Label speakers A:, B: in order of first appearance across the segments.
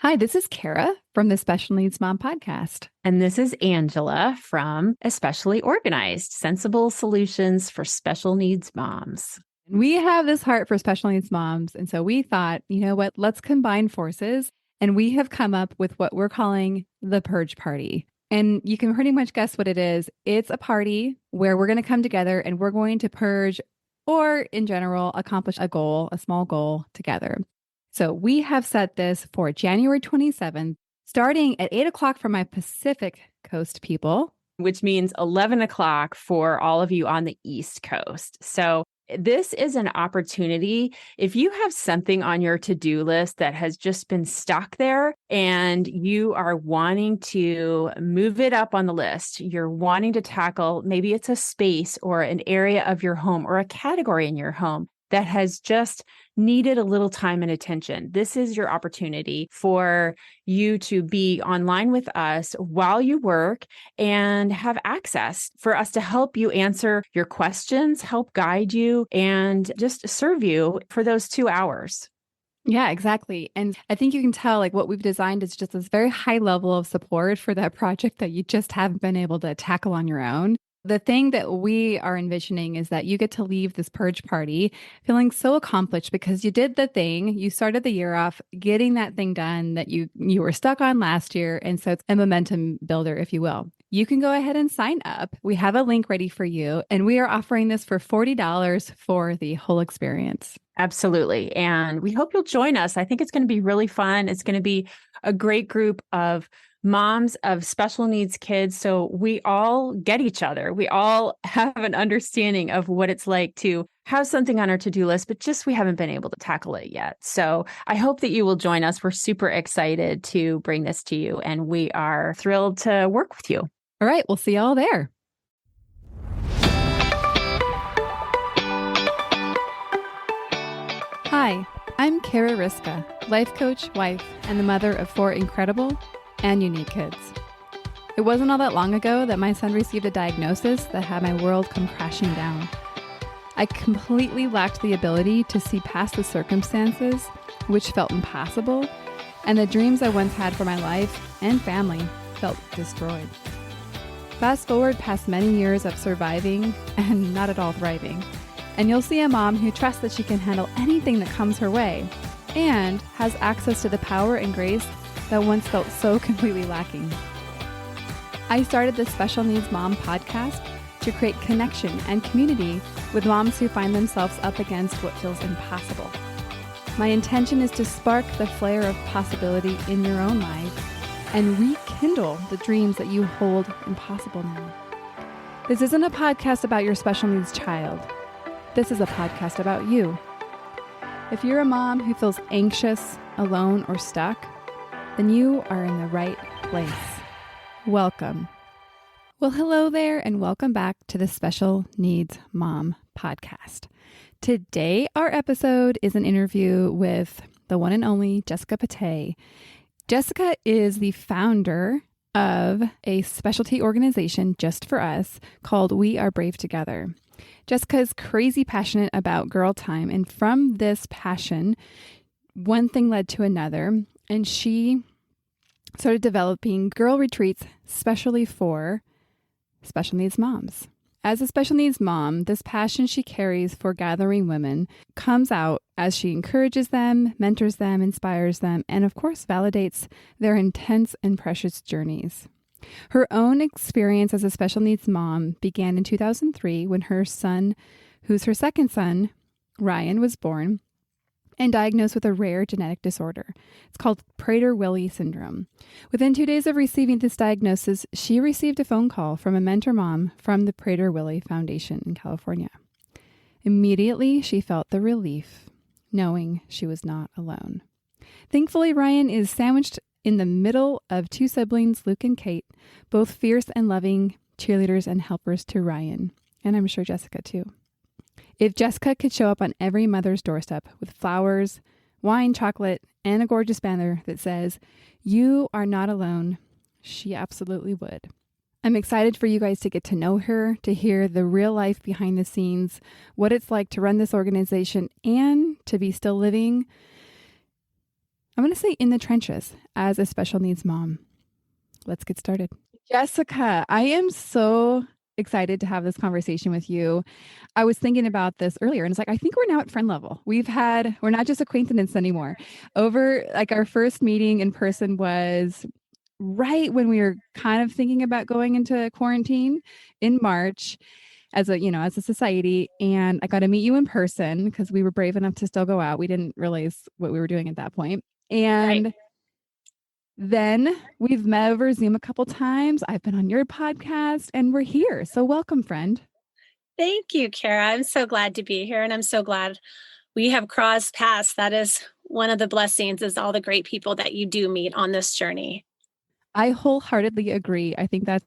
A: Hi, this is Kara from the Special Needs Mom podcast.
B: And this is Angela from Especially Organized, Sensible Solutions for Special Needs Moms.
A: We have this heart for special needs moms. And so we thought, you know what, let's combine forces. And we have come up with what we're calling the Purge Party. And you can pretty much guess what it is. It's a party where we're going to come together and we're going to purge or, in general, accomplish a goal, a small goal together. So we have set this for January 27th, starting at 8 o'clock for my Pacific Coast people.
B: Which means 11 o'clock for all of you on the East Coast. So this is an opportunity. If you have something on your to-do list that has just been stuck there and you are wanting to move it up on the list, you're wanting to tackle, maybe it's a space or an area of your home or a category in your home that has just needed a little time and attention. This is your opportunity for you to be online with us while you work and have access for us to help you answer your questions, help guide you, and just serve you for those 2 hours.
A: Yeah, exactly. And I think you can tell like what we've designed is just this very high level of support for that project that you just haven't been able to tackle on your own. The thing that we are envisioning is that you get to leave this purge party feeling so accomplished because you did the thing. You started the year off getting that thing done that you were stuck on last year. And so it's a momentum builder, if you will. You can go ahead and sign up. We have a link ready for you. And we are offering this for $40 for the whole experience.
B: Absolutely. And we hope you'll join us. I think it's going to be really fun. It's going to be a great group of moms of special needs kids. So we all get each other. We all have an understanding of what it's like to have something on our to-do list, but just we haven't been able to tackle it yet. So I hope that you will join us. We're super excited to bring this to you, and we are thrilled to work with you.
A: All right. We'll see you all there. Hi, I'm Kara Riska, life coach, wife, and the mother of 4 incredible and unique kids. It wasn't all that long ago that my son received a diagnosis that had my world come crashing down. I completely lacked the ability to see past the circumstances, which felt impossible, and the dreams I once had for my life and family felt destroyed. Fast forward past many years of surviving and not at all thriving, and you'll see a mom who trusts that she can handle anything that comes her way and has access to the power and grace that once felt so completely lacking. I started the Special Needs Mom podcast to create connection and community with moms who find themselves up against what feels impossible. My intention is to spark the flare of possibility in your own life and rekindle the dreams that you hold impossible now. This isn't a podcast about your special needs child. This is a podcast about you. If you're a mom who feels anxious, alone, or stuck, then you are in the right place. Welcome. Well, hello there, and welcome back to the Special Needs Mom podcast. Today, our episode is an interview with the one and only Jessica Patay. Jessica is the founder of a specialty organization just for us called We Are Brave Together. Jessica is crazy passionate about girl time, and from this passion, one thing led to another, and she started developing girl retreats specially for special needs moms. As a special needs mom, this passion she carries for gathering women comes out as she encourages them, mentors them, inspires them, and of course validates their intense and precious journeys. Her own experience as a special needs mom began in 2003 when her son, who's her second son, Ryan, was born and diagnosed with a rare genetic disorder. It's called Prader-Willi syndrome. Within 2 days of receiving this diagnosis, she received a phone call from a mentor mom from the Prader-Willi Foundation in California. Immediately, she felt the relief, knowing she was not alone. Thankfully, Ryan is sandwiched in the middle of 2 siblings, Luke and Kate, both fierce and loving cheerleaders and helpers to Ryan, and I'm sure Jessica too. If Jessica could show up on every mother's doorstep with flowers, wine, chocolate, and a gorgeous banner that says, "You are not alone," she absolutely would. I'm excited for you guys to get to know her, to hear the real life behind the scenes, what it's like to run this organization and to be still living. I'm going to say in the trenches as a special needs mom. Let's get started. Jessica, I am so excited to have this conversation with you. I was thinking about this earlier and it's like, I think we're now at friend level. We're not just acquaintance anymore. Over like our first meeting in person was right when we were kind of thinking about going into quarantine in March as a society. And I got to meet you in person because we were brave enough to still go out. We didn't realize what we were doing at that point. And
C: Right.
A: then we've met over Zoom a couple times. I've been on your podcast and we're here. So welcome, friend.
C: Thank you, Kara. I'm so glad to be here. And I'm so glad we have crossed paths. That is one of the blessings, is all the great people that you do meet on this journey.
A: I wholeheartedly agree. I think that's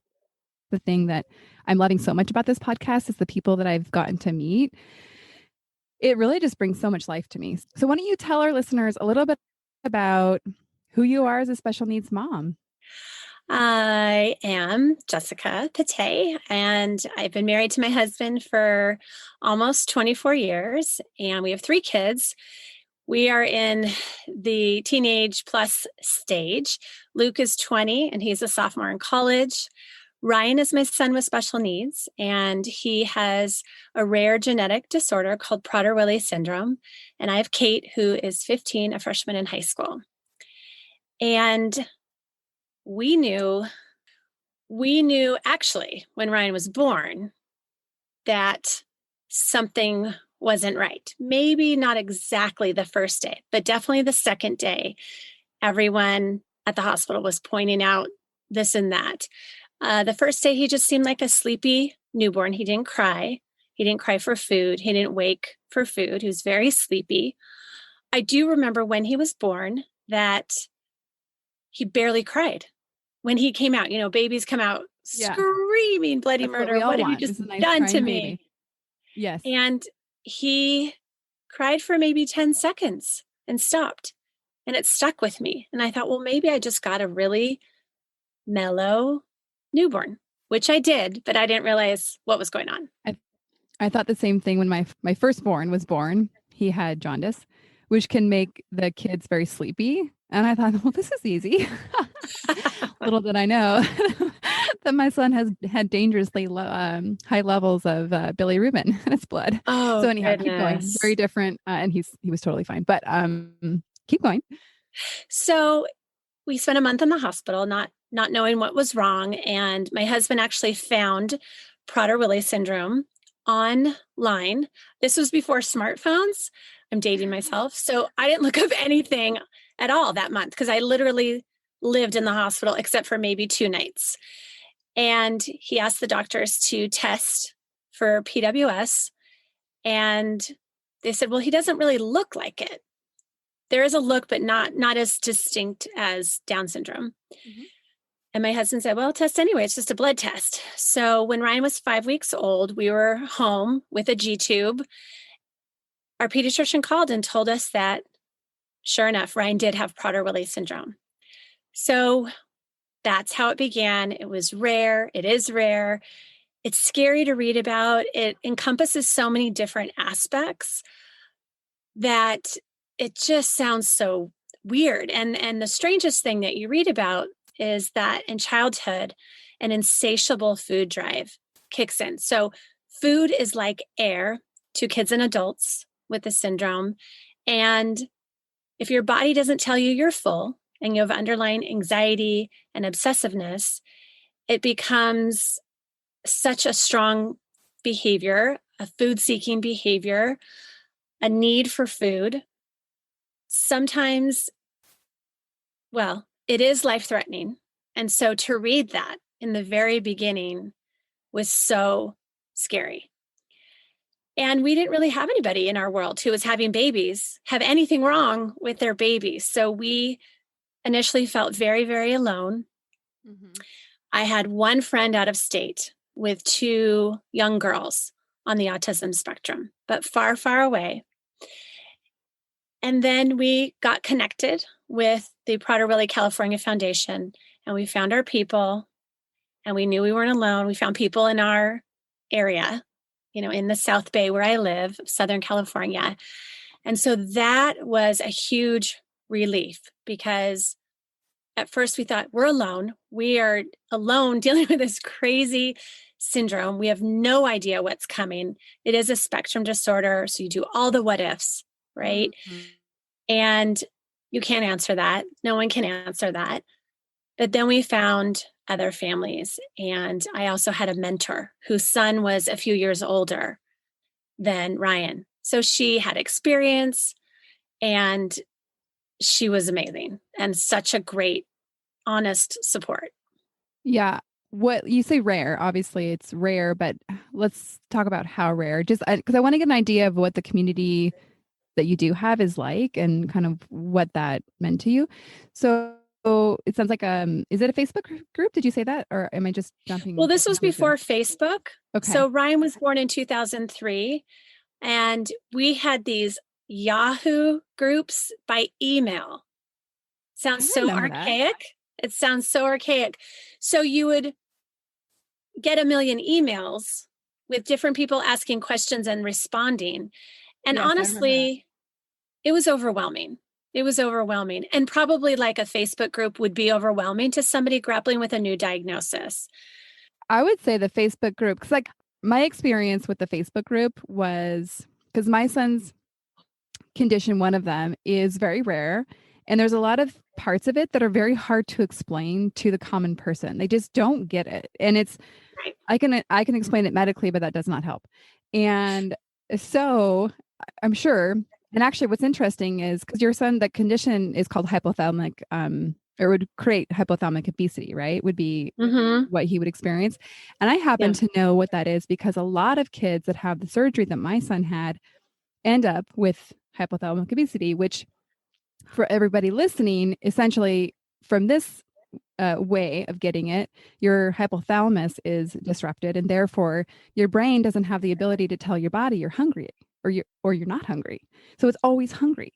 A: the thing that I'm loving so much about this podcast is the people that I've gotten to meet. It really just brings so much life to me. So why don't you tell our listeners a little bit about who you are as a special needs mom?
C: I am Jessica Patay, and I've been married to my husband for almost 24 years, and we have 3 kids. We are in the teenage plus stage. Luke is 20, and he's a sophomore in college. Ryan is my son with special needs, and he has a rare genetic disorder called Prader-Willi syndrome. And I have Kate, who is 15, a freshman in high school. And we knew actually when Ryan was born that something wasn't right. Maybe not exactly the first day, but definitely the second day. Everyone at the hospital was pointing out this and that. The first day, he just seemed like a sleepy newborn. He didn't cry. He didn't cry for food. He didn't wake for food. He was very sleepy. I do remember when he was born that he barely cried. When he came out, babies come out screaming bloody murder. What have you just done to me?
A: Baby. Yes.
C: And he cried for maybe 10 seconds and stopped. And it stuck with me. And I thought, well, maybe I just got a really mellow newborn, which I did, but I didn't realize what was going on.
A: I thought the same thing when my firstborn was born. He had jaundice, which can make the kids very sleepy. And I thought, well, this is easy. Little did I know that my son has had dangerously high levels of bilirubin in his blood.
C: Oh,
A: so anyhow,
C: goodness.
A: Keep going. Very different. And he was totally fine. But keep going.
C: So we spent a month in the hospital, not knowing what was wrong. And my husband actually found Prader-Willi syndrome online. This was before smartphones. I'm dating myself. So I didn't look up anything at all that month because I literally lived in the hospital except for maybe 2 nights. And he asked the doctors to test for PWS. And they said, well, he doesn't really look like it. There is a look, but not as distinct as Down syndrome. Mm-hmm. And my husband said, well, test anyway. It's just a blood test. So when Ryan was 5 weeks old, we were home with a G-tube. Our pediatrician called and told us that, sure enough, Ryan did have Prader-Willi syndrome. So that's how it began. It was rare. It is rare. It's scary to read about. It encompasses so many different aspects that it just sounds so weird. And the strangest thing that you read about is that in childhood, an insatiable food drive kicks in. So food is like air to kids and adults with the syndrome. And if your body doesn't tell you you're full and you have underlying anxiety and obsessiveness, it becomes such a strong behavior, a food-seeking behavior, a need for food. Sometimes, well, it is life-threatening. And so to read that in the very beginning was so scary. And we didn't really have anybody in our world who was having babies, have anything wrong with their babies. So we initially felt very, very alone. Mm-hmm. I had one friend out of state with 2 young girls on the autism spectrum, but far, far away. And then we got connected with the Prader-Willi California Foundation, and we found our people, and we knew we weren't alone. We found people in our area, in the South Bay where I live, Southern California. And so that was a huge relief because at first we thought we're alone. We are alone dealing with this crazy syndrome. We have no idea what's coming. It is a spectrum disorder. So you do all the what ifs, right?
B: Mhm.
C: And you can't answer that. No one can answer that. But then we found other families. And I also had a mentor whose son was a few years older than Ryan. So she had experience and she was amazing and such a great, honest support.
A: Yeah. What you say rare, obviously it's rare, but let's talk about how rare. Just because I want to get an idea of what the community that you do have is like and kind of what that meant to you. So it sounds like is it a Facebook group? Did you say that, or am I just jumping
C: Well,
A: to
C: this was
A: conclusion?
C: before Facebook.
A: Okay.
C: So Ryan was born in 2003, and we had these Yahoo groups by email.
A: I
C: Sounds so
A: remember that.
C: archaic. It sounds so archaic. So you would get a million emails with different people asking questions and responding. And
A: Yes, I remember that.
C: honestly, it was overwhelming. It was overwhelming. And probably like a Facebook group would be overwhelming to somebody grappling with a new diagnosis.
A: I would say the Facebook group, because like my experience with the Facebook group was because my son's condition, one of them, is very rare. And there's a lot of parts of it that are very hard to explain to the common person. They just don't get it. And it's
C: Right.
A: I can explain it medically, but that does not help. And so I'm sure. And actually what's interesting is because your son, the condition is called hypothalamic, or would create hypothalamic obesity, right? Would be
C: Mm-hmm.
A: what he would experience. And I happen
C: Yeah.
A: to know what that is because a lot of kids that have the surgery that my son had end up with hypothalamic obesity, which for everybody listening, essentially from this way of getting it, your hypothalamus is disrupted, and therefore your brain doesn't have the ability to tell your body you're hungry or you're not hungry. So it's always hungry.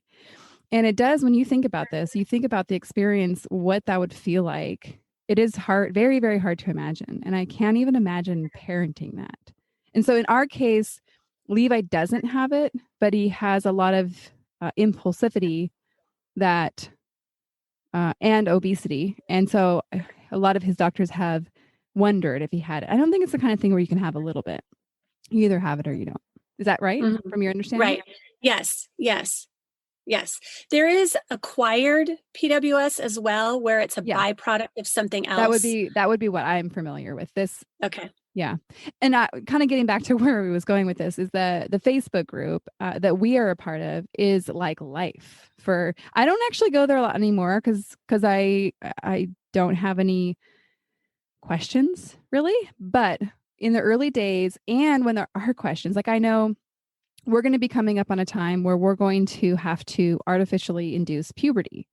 A: And it does when you think about this, you think about the experience, what that would feel like. It is hard, very, very hard to imagine. And I can't even imagine parenting that. And so in our case, Levi doesn't have it, but he has a lot of impulsivity that and obesity. And so a lot of his doctors have wondered if he had it. I don't think it's the kind of thing where you can have a little bit. You either have it or you don't. Is that right
C: Mm-hmm.
A: from your understanding?
C: Right. Yes. Yes. Yes. There is acquired PWS as well, where it's a
A: Yeah.
C: byproduct of something
A: That would
C: else.
A: be what I'm familiar with. This
C: Okay.
A: Yeah. And kind of getting back to where we was going with this is the Facebook group that we are a part of is like life for, I don't actually go there a lot anymore because I don't have any questions really. But in the early days and when there are questions, like I know we're going to be coming up on a time where we're going to have to artificially induce puberty.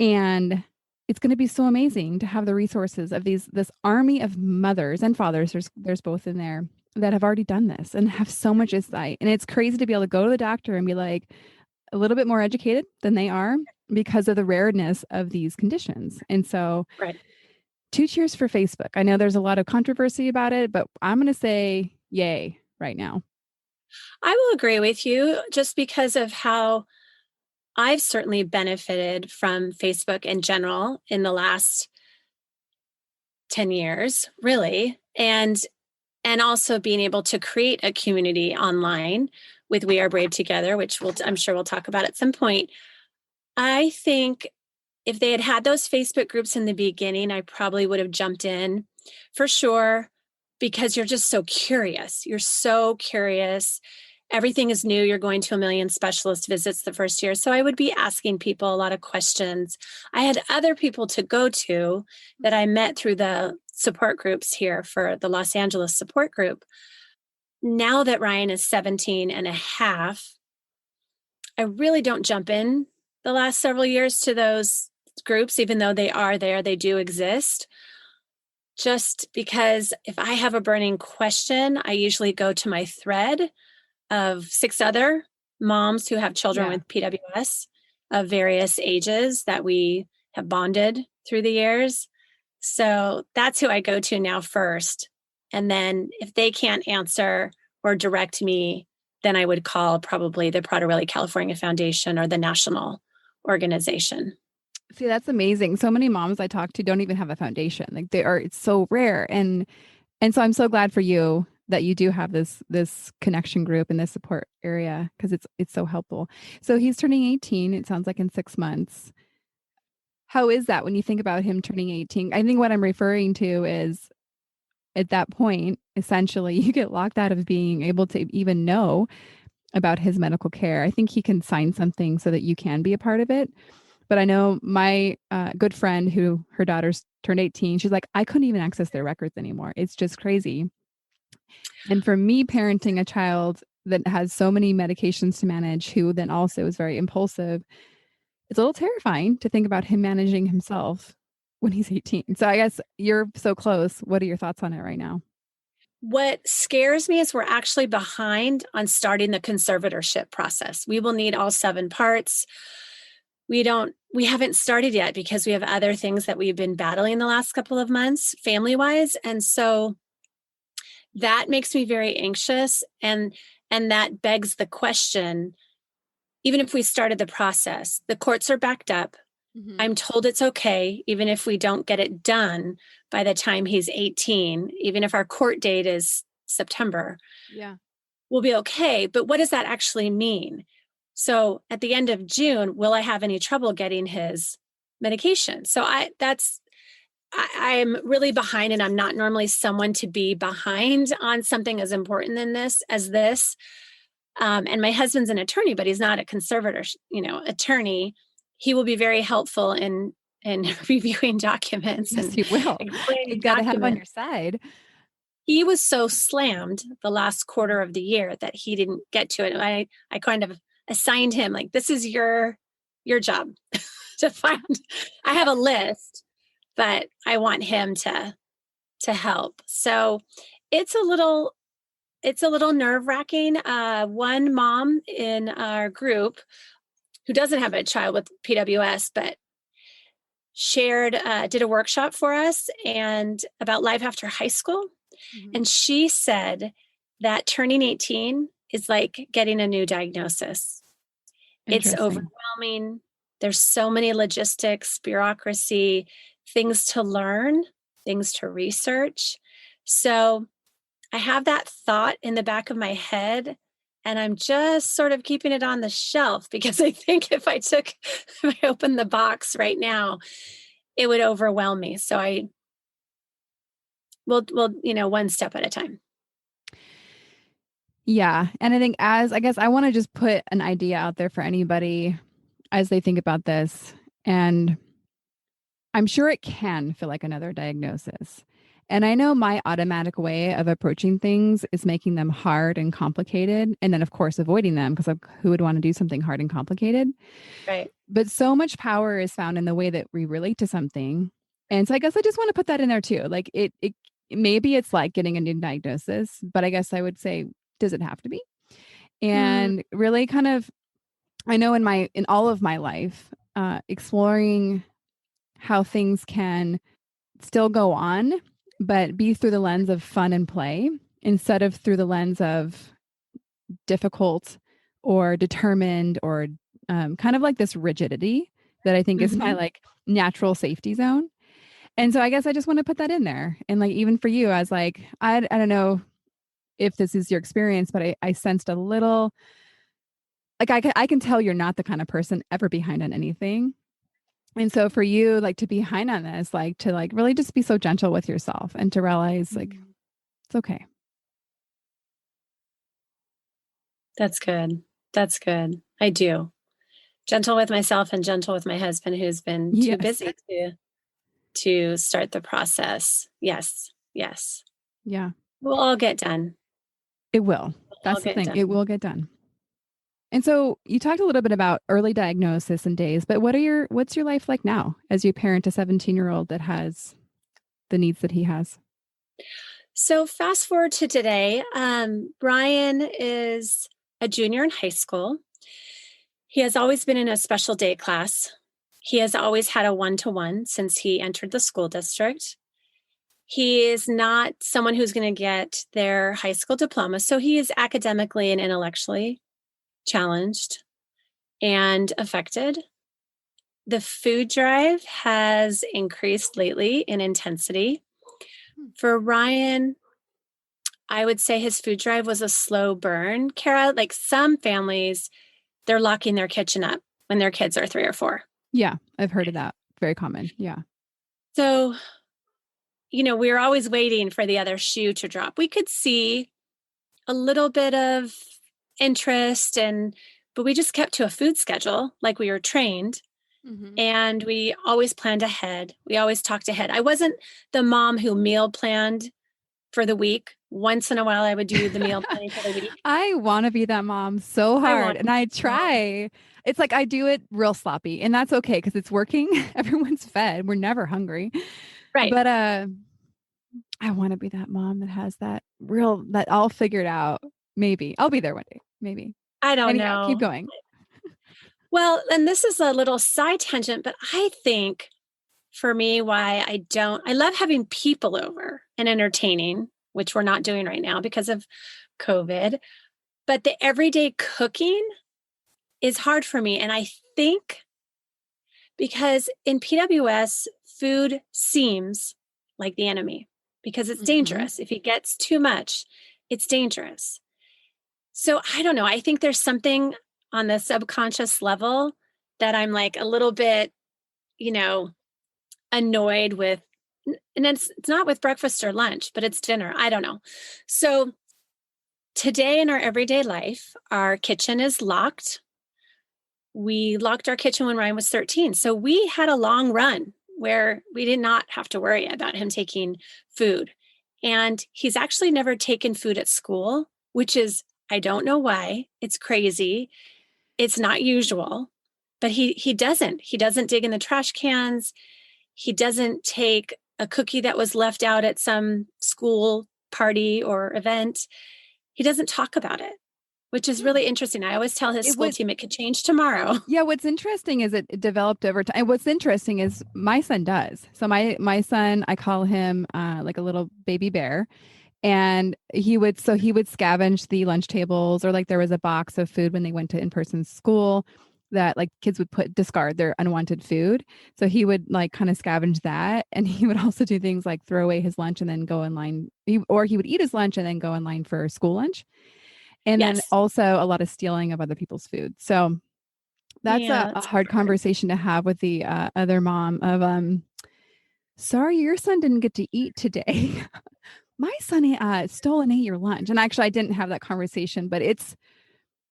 A: And it's going to be so amazing to have the resources of this army of mothers and fathers, there's both in there, that have already done this and have so much insight. And it's crazy to be able to go to the doctor and be like a little bit more educated than they are because of the rareness of these conditions. And so
C: Right.
A: 2 cheers for Facebook. I know there's a lot of controversy about it, but I'm going to say yay right now.
C: I will agree with you just because of how I've certainly benefited from Facebook in general in the last 10 years, really. And also being able to create a community online with We Are Brave Together, which I'm sure we'll talk about at some point. I think if they had had those Facebook groups in the beginning, I probably would have jumped in for sure, because you're just so curious. You're so curious. Everything is new. You're going to a million specialist visits the first year. So I would be asking people a lot of questions. I had other people to go to that I met through the support groups here for the Los Angeles support group. Now that Ryan is 17 and a half, I really don't jump in the last several years to those groups, even though they are there, they do exist. Just because if I have a burning question, I usually go to my thread of 6 other moms who have children with PWS of various ages that we have bonded through the years. So that's who I go to now first. And then if they can't answer or direct me, then I would call probably the Prader-Willi California Foundation or the national organization.
A: See, that's amazing. So many moms I talk to don't even have a foundation. Like it's so rare. And so I'm so glad for you that you do have this connection group and this support area because it's so helpful. So he's turning 18, it sounds like in 6 months. How is that when you think about him turning 18? I think what I'm referring to is at that point, essentially, you get locked out of being able to even know about his medical care. I think he can sign something so that you can be a part of it. But I know my good friend who her daughter's turned 18, she's like, I couldn't even access their records anymore. It's just crazy. And for me, parenting a child that has so many medications to manage, who then also is very impulsive, it's a little terrifying to think about him managing himself when he's 18. So I guess you're so close. What are your thoughts on it right now?
C: What scares me is we're actually behind on starting the conservatorship process. We will need all 7 parts. We haven't started yet because we have other things that we've been battling the last couple of months family-wise. And so that makes me very anxious. And that begs the question, even if we started the process, the courts are backed up. Mm-hmm. I'm told it's okay, even if we don't get it done by the time he's 18, even if our court date is September.
A: Yeah.
C: We'll be okay. But what does that actually mean? So at the end of June, will I have any trouble getting his medication? So I'm really behind, and I'm not normally someone to be behind on something as important as this. And my husband's an attorney, but he's not a conservator, attorney. He will be very helpful in reviewing documents.
A: Yes,
C: and
A: he will. You got to have on your side.
C: He was so slammed the last quarter of the year that he didn't get to it. I kind of assigned him, like, this is your job to find. I have a list, but I want him to help. So it's a little nerve-wracking. One mom in our group who doesn't have a child with PWS, but did a workshop for us and about life after high school. Mm-hmm. And she said that turning 18 is like getting a new diagnosis. It's overwhelming. There's so many logistics, bureaucracy, things to learn, things to research. So I have that thought in the back of my head, and I'm just sort of keeping it on the shelf because I think if I opened the box right now, it would overwhelm me. So we'll one step at a time.
A: Yeah. And I think I guess I want to just put an idea out there for anybody as they think about this. And I'm sure it can feel like another diagnosis. And I know my automatic way of approaching things is making them hard and complicated. And then, of course, avoiding them because who would want to do something hard and complicated?
C: Right.
A: But so much power is found in the way that we relate to something. And so I guess I just want to put that in there too. Like it maybe it's like getting a new diagnosis, but I guess I would say, does it have to be? And really kind of, I know in all of my life, exploring how things can still go on, but be through the lens of fun and play instead of through the lens of difficult or determined or kind of like this rigidity that I think is my like natural safety zone. And so I guess I just want to put that in there. And like, even for you, I was like, I don't know if this is your experience, but I sensed a little, like I can tell you're not the kind of person ever behind on anything. And so for you, like to be behind on this, like to like really just be so gentle with yourself and to realize like, it's okay.
C: That's good. That's good. I do. Gentle with myself and gentle with my husband, who's been too busy to start the process. Yes. Yes.
A: Yeah.
C: We'll all get done.
A: It will. That's the thing. It will get done. And so you talked a little bit about early diagnosis and days, but what's your life like now as you parent a 17-year-old that has the needs that he has?
C: So fast forward to today, Brian is a junior in high school. He has always been in a special day class. He has always had a one-to-one since he entered the school district. He is not someone who's going to get their high school diploma. So he is academically and intellectually challenged and affected. the food drive has increased lately in intensity. For Ryan, I would say his food drive was a slow burn. Kara, like some families, they're locking their kitchen up when their kids are 3 or 4.
A: Yeah, I've heard of that. Very common. Yeah.
C: So, we were always waiting for the other shoe to drop. We could see a little bit of interest, but we just kept to a food schedule like we were trained.
A: Mm-hmm.
C: And we always planned ahead. We always talked ahead. I wasn't the mom who meal planned for the week. Once in a while, I would do the meal planning for the week.
A: I want to be that mom so hard, and I try. It's like I do it real sloppy, and that's okay because it's working. Everyone's fed. We're never hungry.
C: Right.
A: But I want to be that mom that has that all figured out. Maybe I'll be there one day. Maybe.
C: I don't
A: Anyhow,
C: know.
A: keep going.
C: Well, and this is a little side tangent, but I think for me, why I love having people over and entertaining, which we're not doing right now because of COVID. But the everyday cooking is hard for me. And I think because in PWS, food seems like the enemy because it's dangerous. If it gets too much, it's dangerous. So I don't know. I think there's something on the subconscious level that I'm like a little bit, annoyed with. And it's not with breakfast or lunch, but it's dinner. I don't know. So today in our everyday life, our kitchen is locked. We locked our kitchen when Ryan was 13. So we had a long run where we did not have to worry about him taking food. And he's actually never taken food at school, which is, I don't know why. It's crazy. It's not usual, but he doesn't. He doesn't dig in the trash cans. He doesn't take a cookie that was left out at some school party or event. He doesn't talk about it, which is really interesting. I always tell his school team it could change tomorrow.
A: Yeah, what's interesting is it developed over time. And what's interesting is my son does. So my son, I call him like a little baby bear. And he would scavenge the lunch tables, or like there was a box of food when they went to in-person school that like kids would discard their unwanted food. So he would like kind of scavenge that. And he would also do things like throw away his lunch and then go in line, or he would eat his lunch and then go in line for school lunch. And then also a lot of stealing of other people's food. So that's a hard conversation to have with the other mom of, sorry, your son didn't get to eat today. My son stole and ate your lunch. And actually I didn't have that conversation, but it's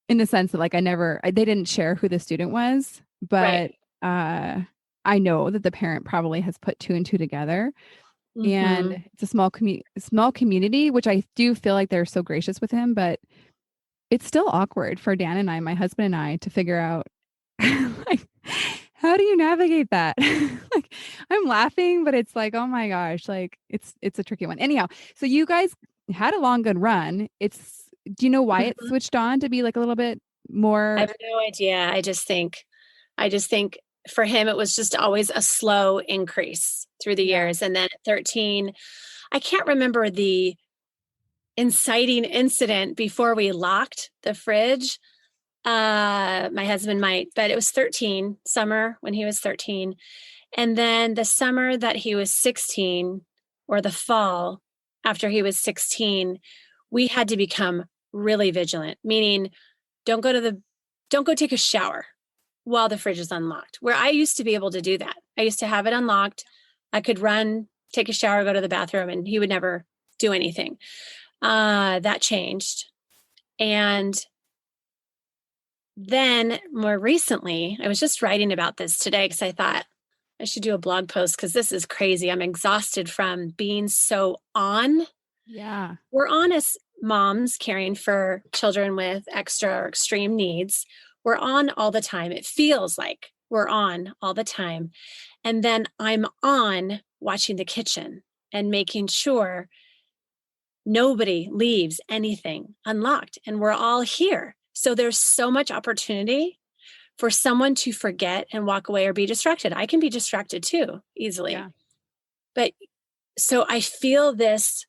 A: in the sense that like they didn't share who the student was, but I know that the parent probably has put 2 and 2 together. And it's a small community, which I do feel like they're so gracious with him, but it's still awkward for Dan and I, my husband and I, to figure out like, how do you navigate that? Like I'm laughing, but it's like, oh my gosh, like it's a tricky one. Anyhow, so you guys had a long, good run. Do you know why it switched on to be like a little bit more?
C: I have no idea. I just think for him, it was just always a slow increase through the years. And then at 13, I can't remember the inciting incident before we locked the fridge. My husband might, but it was 13 summer when he was 13. And then the summer that he was 16, or the fall after he was 16, we had to become really vigilant, meaning don't go take a shower while the fridge is unlocked, where I used to be able to do that. I used to have it unlocked. I could run, take a shower, go to the bathroom, and he would never do anything. That changed. And then more recently, I was just writing about this today because I thought I should do a blog post because this is crazy. I'm exhausted from being so on.
A: Yeah.
C: We're on as moms caring for children with extra or extreme needs. We're on all the time. It feels like we're on all the time. And then I'm on watching the kitchen and making sure nobody leaves anything unlocked. And we're all here. So there's so much opportunity for someone to forget and walk away or be distracted. I can be distracted too, easily.
A: Yeah.
C: But so I feel this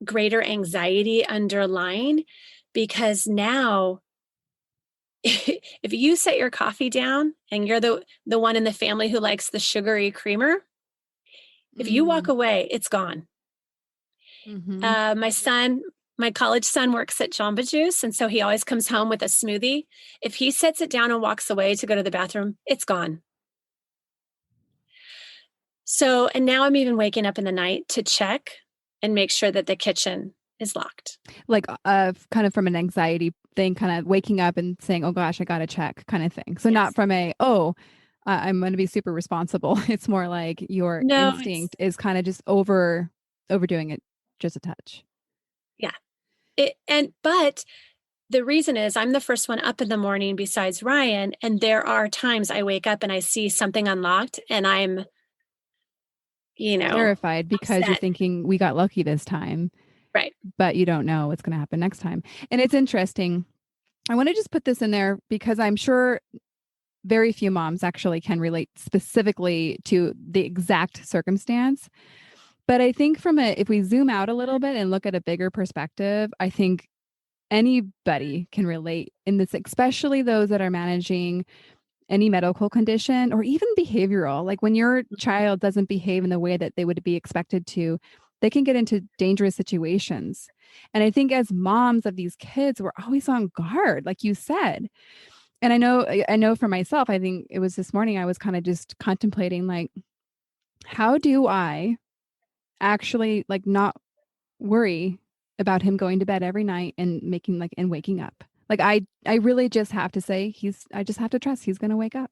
C: greater anxiety underlying because now if you set your coffee down and you're the one in the family who likes the sugary creamer, if you walk away, it's gone.
A: Mm-hmm.
C: My college son works at Jamba Juice, and so he always comes home with a smoothie. If he sets it down and walks away to go to the bathroom, it's gone. So, and now I'm even waking up in the night to check and make sure that the kitchen is locked.
A: Like kind of from an anxiety thing, kind of waking up and saying, oh gosh, I got to check kind of thing. So
C: Yes.
A: not from I'm going to be super responsible. It's more like your instinct is kind of just overdoing it just a touch.
C: Yeah. But the reason is I'm the first one up in the morning besides Ryan. And there are times I wake up and I see something unlocked and I'm,
A: terrified because
C: upset.
A: you're thinking we got lucky this time.
C: Right.
A: But you don't know what's going to happen next time. And it's interesting. I want to just put this in there because I'm sure very few moms actually can relate specifically to the exact circumstance. But I think if we zoom out a little bit and look at a bigger perspective, I think anybody can relate in this, especially those that are managing any medical condition or even behavioral. Like when your child doesn't behave in the way that they would be expected to, they can get into dangerous situations. And I think as moms of these kids, we're always on guard, like you said. And I know for myself, I think it was this morning, I was kind of just contemplating, like, how do I actually like not worry about him going to bed every night and and waking up? Like I really just have to say I just have to trust he's going to wake up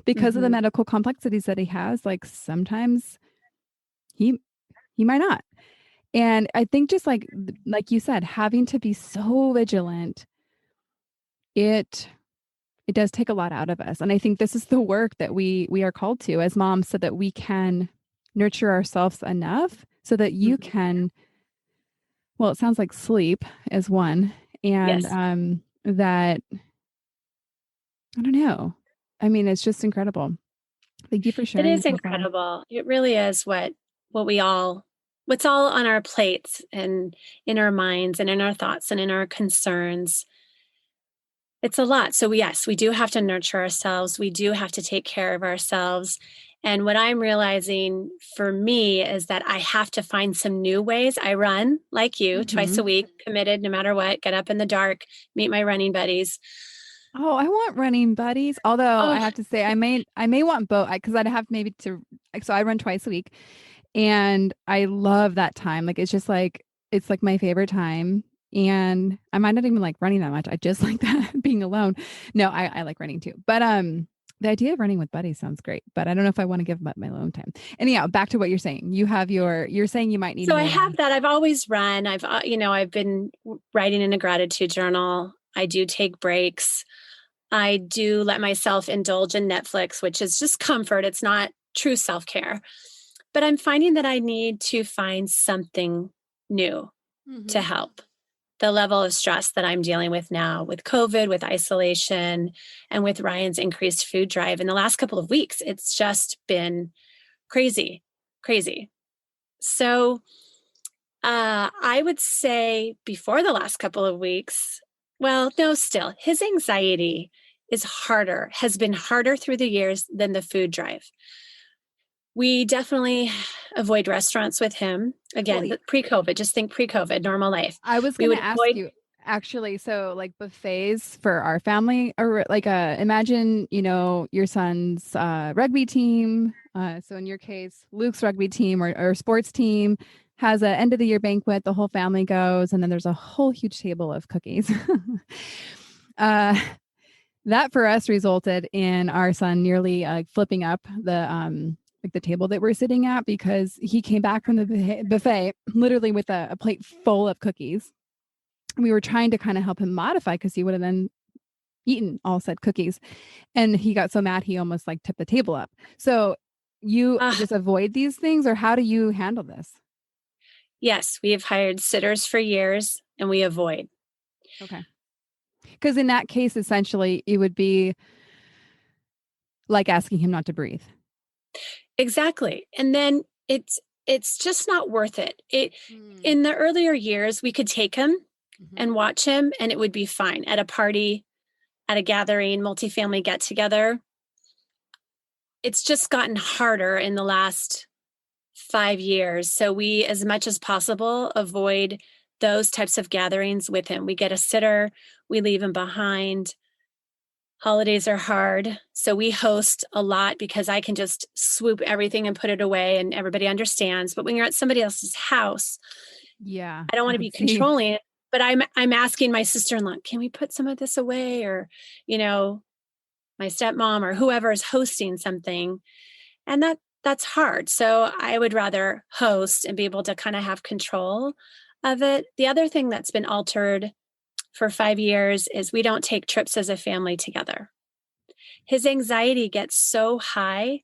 A: because of the medical complexities that he has. Like sometimes he might not. And I think just like you said, having to be so vigilant, it does take a lot out of us. And I think this is the work that we are called to as moms so that we can nurture ourselves enough so that you can, well, it sounds like sleep as one. And
C: Yes.
A: that, I don't know. I mean, it's just incredible. Thank you for
C: It
A: sharing
C: is
A: so far.
C: incredible. It really is what's all on our plates and in our minds and in our thoughts and in our concerns. It's a lot. So yes, we do have to nurture ourselves. We do have to take care of ourselves. And what I'm realizing for me is that I have to find some new ways. I run like you twice a week, committed no matter what, get up in the dark, meet my running buddies.
A: Oh, I want running buddies. Although I
C: Oh,
A: have to say, I may want both because I'd have maybe to. So I run twice a week, and I love that time. Like it's like my favorite time, and I might not even like running that much. I just like that being alone. No, I like running too. But the idea of running with buddies sounds great. But I don't know if I want to give up my alone time. Anyhow, back to what you're saying. You're saying you might need
C: so I
A: more.
C: have that. I've always run. I've been writing in a gratitude journal. I do take breaks. I do let myself indulge in Netflix, which is just comfort. It's not true self-care. But I'm finding that I need to find something new to help. The level of stress that I'm dealing with now with COVID, with isolation, and with Ryan's increased food drive in the last couple of weeks, it's just been crazy, crazy. So I would say before the last couple of weeks, well, no, still, his anxiety has been harder through the years than the food drive. We definitely avoid restaurants with him. Again, pre-COVID, just think pre-COVID, normal life.
A: I was
C: We
A: going
C: would
A: to ask
C: avoid,
A: you actually, so like buffets for our family or like imagine, your son's rugby team. So in your case, Luke's rugby team or sports team has an end of the year banquet. The whole family goes, and then there's a whole huge table of cookies. That for us resulted in our son nearly flipping up the table that we're sitting at because he came back from the buffet literally with a plate full of cookies. We were trying to kind of help him modify because he would have then eaten all said cookies. And he got so mad he almost like tipped the table up. So you just avoid these things, or how do you handle this?
C: yes, we have hired sitters for years and we avoid.
A: Okay. Because in that case, essentially, it would be like asking him not to breathe.
C: Exactly. And then it's just not worth it. In the earlier years, we could take him and watch him and it would be fine at a party, at a gathering, multifamily get together. It's just gotten harder in the last 5 years. So we, as much as possible, avoid those types of gatherings with him. We get a sitter, we leave him behind. Holidays are hard. So we host a lot because I can just swoop everything and put it away and everybody understands. But when you're at somebody else's house,
A: Yeah.
C: I don't want to be controlling it. But I'm asking my sister-in-law, can we put some of this away? Or, my stepmom or whoever is hosting something. And that's hard. So I would rather host and be able to kind of have control of it. The other thing that's been altered for 5 years is we don't take trips as a family together. His anxiety gets so high,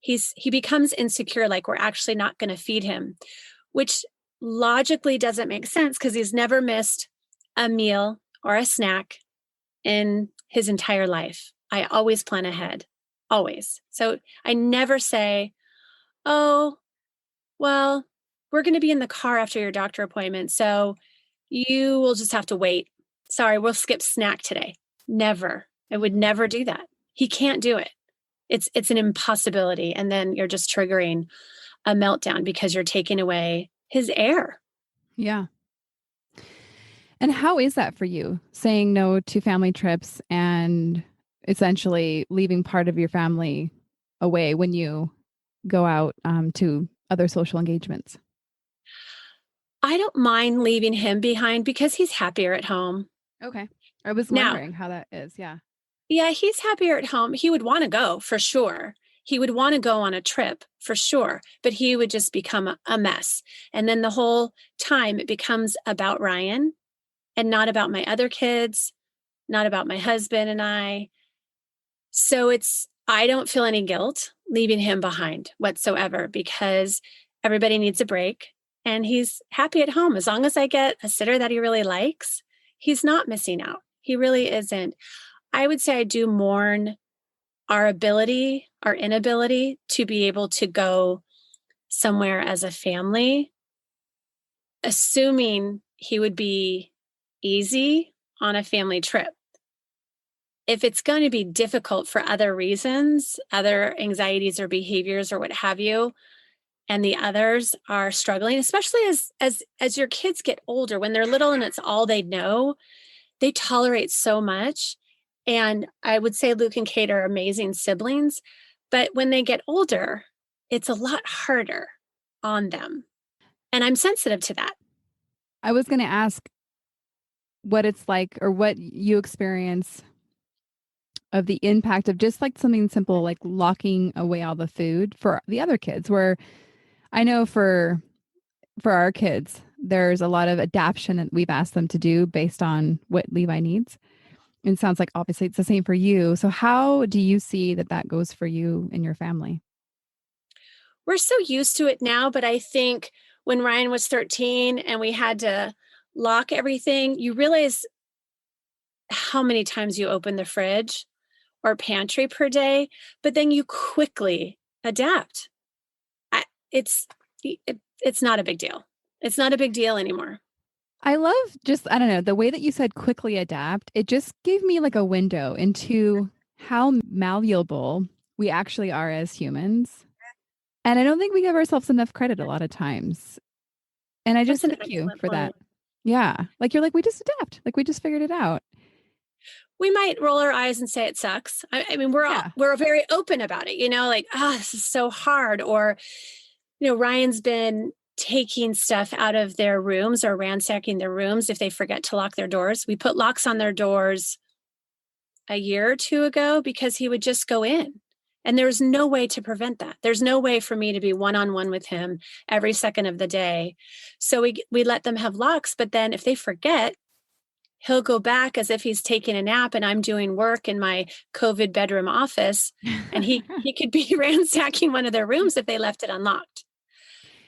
C: he becomes insecure, like we're actually not going to feed him, which logically doesn't make sense because he's never missed a meal or a snack in his entire life. I always plan ahead, always. So I never say, oh, well, we're going to be in the car after your doctor appointment, so you will just have to wait. Sorry, we'll skip snack today. Never. I would never do that. He can't do it. It's an impossibility. And then you're just triggering a meltdown because you're taking away his air.
A: Yeah. And how is that for you, saying no to family trips and essentially leaving part of your family away when you go out to other social engagements?
C: I don't mind leaving him behind because he's happier at home.
A: Okay. I was
C: Now,
A: wondering how that is. Yeah.
C: yeah, he's happier at home. He would want to go for sure. He would want to go on a trip for sure, but he would just become a mess. And then the whole time it becomes about Ryan and not about my other kids, not about my husband and I. So I don't feel any guilt leaving him behind whatsoever because everybody needs a break and he's happy at home. As long as I get a sitter that he really likes, he's not missing out. He really isn't. I would say I do mourn our inability to be able to go somewhere as a family, assuming he would be easy on a family trip. If it's going to be difficult for other reasons, other anxieties or behaviors or what have you, and the others are struggling, especially as your kids get older, when they're little and it's all they know, they tolerate so much. And I would say Luke and Kate are amazing siblings, but when they get older, it's a lot harder on them. And I'm sensitive to that.
A: I was going to ask what it's like or what you experience of the impact of just like something simple, like locking away all the food for the other kids, where I know for our kids, there's a lot of adaptation that we've asked them to do based on what Levi needs. And it sounds like obviously it's the same for you. So how do you see that goes for you and your family?
C: We're so used to it now, but I think when Ryan was 13 and we had to lock everything, you realize how many times you open the fridge or pantry per day, but then you quickly adapt. It's not a big deal. It's not a big deal anymore.
A: I love I don't know, the way that you said quickly adapt. It just gave me like a window into how malleable we actually are as humans. And I don't think we give ourselves enough credit a lot of times. And I just thank you for that. Yeah. Like you're like, we just adapt. Like we just figured it out.
C: We might roll our eyes and say it sucks. I mean, we're very open about it, like, this is so hard. Or, Ryan's been taking stuff out of their rooms or ransacking their rooms if they forget to lock their doors. We put locks on their doors a year or two ago because he would just go in. And there's no way to prevent that. There's no way for me to be one-on-one with him every second of the day. So we let them have locks, but then if they forget, he'll go back as if he's taking a nap and I'm doing work in my COVID bedroom office. And he could be ransacking one of their rooms if they left it unlocked.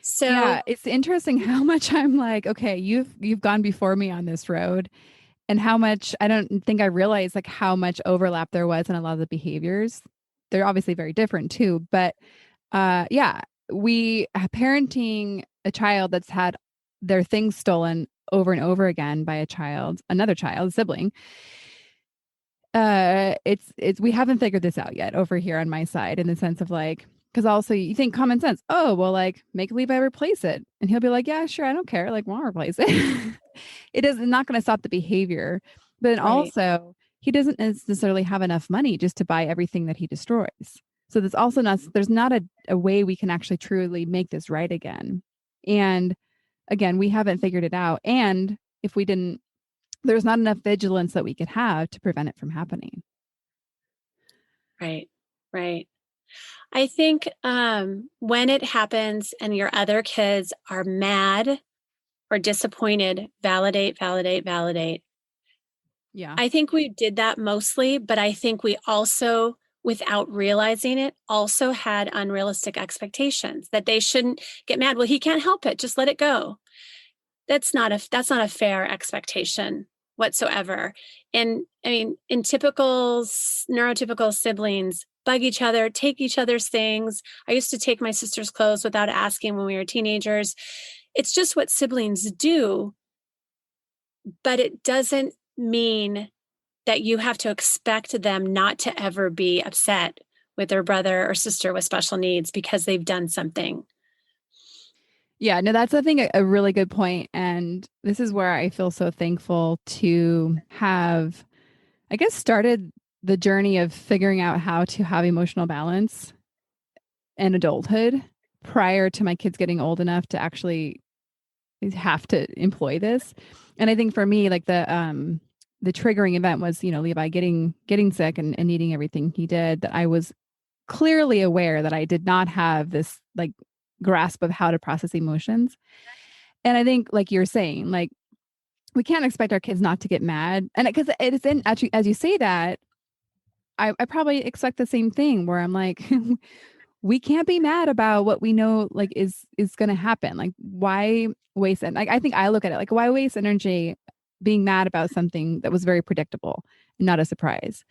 C: So
A: yeah, it's interesting how much I'm like, okay, you've gone before me on this road, and how much I don't think I realized like how much overlap there was in a lot of the behaviors. They're obviously very different too, but yeah, we parenting a child that's had their things stolen over and over again by another child, a sibling. It's we haven't figured this out yet over here on my side in the sense of like, because also you think common sense. Oh, well, like make Levi replace it, and he'll be like, yeah, sure, I don't care. Like, won't replace it. It is not going to stop the behavior, but then
C: Right.
A: also he doesn't necessarily have enough money just to buy everything that he destroys. So there's also not there's not a way we can actually truly make this right again. And again, we haven't figured it out. And if we didn't, there's not enough vigilance that we could have to prevent it from happening.
C: Right. Right. I think when it happens and your other kids are mad or disappointed, validate, validate, validate.
A: Yeah.
C: I think we did that mostly, but I think we also, without realizing it, also had unrealistic expectations that they shouldn't get mad. Well, he can't help it. Just let it go. That's not a fair expectation whatsoever. And I mean, in typical neurotypical siblings, bug each other, take each other's things. I used to take my sister's clothes without asking when we were teenagers. It's just what siblings do, but it doesn't mean that you have to expect them not to ever be upset with their brother or sister with special needs because they've done something.
A: Yeah, no, that's I think a really good point. And this is where I feel so thankful to have, I guess, started the journey of figuring out how to have emotional balance in adulthood prior to my kids getting old enough to actually have to employ this. And I think for me, like the triggering event was, Levi getting sick and needing everything he did, that I was clearly aware that I did not have this like grasp of how to process emotions. And I think, like you're saying, like we can't expect our kids not to get mad. And because it is in actually, as you say that, I probably expect the same thing where I'm like, we can't be mad about what we know like is going to happen. Like why waste it? Like I think I look at it like why waste energy being mad about something that was very predictable and not a surprise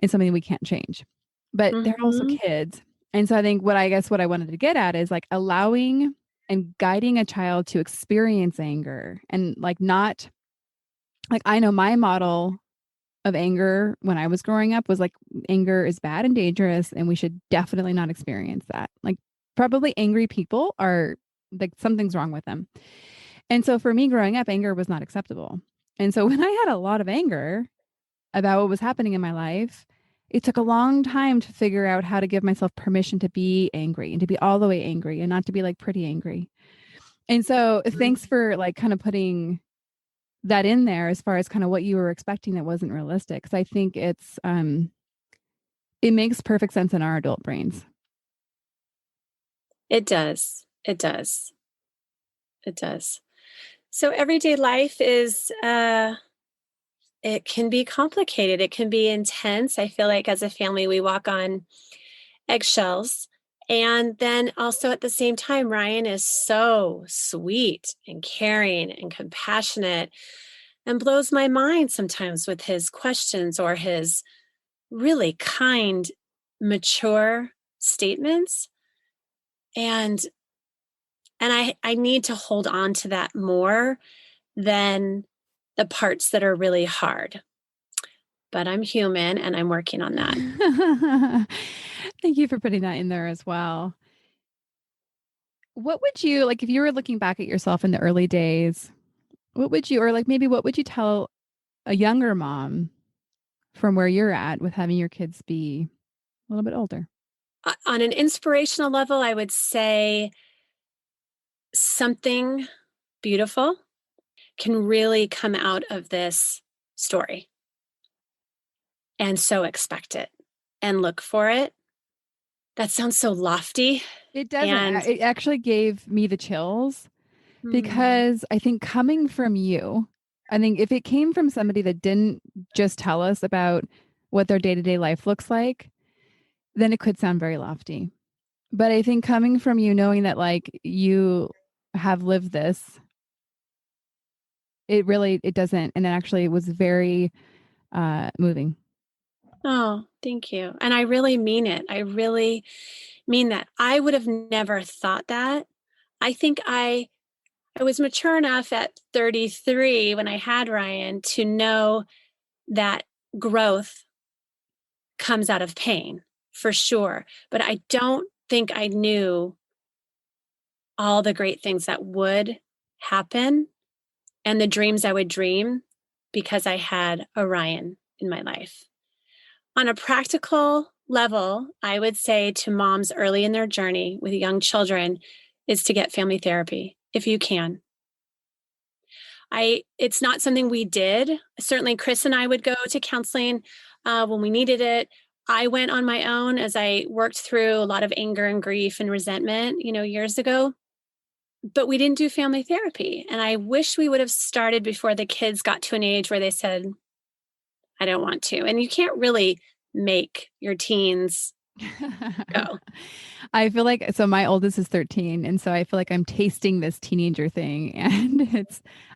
A: and something we can't change. But they're also
C: Mhm.
A: kids. And so I think what I wanted to get at is like allowing and guiding a child to experience anger and like not like I know my model of anger when I was growing up was like anger is bad and dangerous and we should definitely not experience that. Like probably angry people are like something's wrong with them. And so for me growing up, anger was not acceptable. And so when I had a lot of anger about what was happening in my life, it took a long time to figure out how to give myself permission to be angry and to be all the way angry and not to be like pretty angry. And so thanks for like kind of putting that in there as far as kind of what you were expecting that wasn't realistic. Cause I think it makes perfect sense in our adult brains.
C: It does. It does. It does. So everyday life is it can be complicated. It can be intense. I feel like as a family we walk on eggshells. And then also at the same time, Ryan is so sweet and caring and compassionate and blows my mind sometimes with his questions or his really kind, mature statements. And I need to hold on to that more than the parts that are really hard. But I'm human and I'm working on that.
A: Thank you for putting that in there as well. What would you like if you were looking back at yourself in the early days? What would you, or like maybe what would you tell a younger mom from where you're at with having your kids be a little bit older?
C: On an inspirational level, I would say something beautiful can really come out of this story. And so expect it and look for it. That sounds so lofty.
A: It doesn't.
C: And
A: It actually gave me the chills
C: hmm,
A: because I think coming from you, I think if it came from somebody that didn't just tell us about what their day to day life looks like, then it could sound very lofty. But I think coming from you, knowing that like you have lived this, it really it doesn't, and it actually was very moving.
C: oh, thank you. And I really mean it. I really mean that. I would have never thought that. I think I was mature enough at 33 when I had Ryan to know that growth comes out of pain for sure. But I don't think I knew all the great things that would happen and the dreams I would dream because I had Orion in my life. On a practical level, I would say to moms early in their journey with young children is to get family therapy if you can. It's not something we did. Certainly, Chris and I would go to counseling when we needed it. I went on my own as I worked through a lot of anger and grief and resentment, years ago. But we didn't do family therapy. And I wish we would have started before the kids got to an age where they said, I don't want to. And you can't really make your teens go.
A: I feel like, so my oldest is 13. And so I feel like I'm tasting this teenager thing. And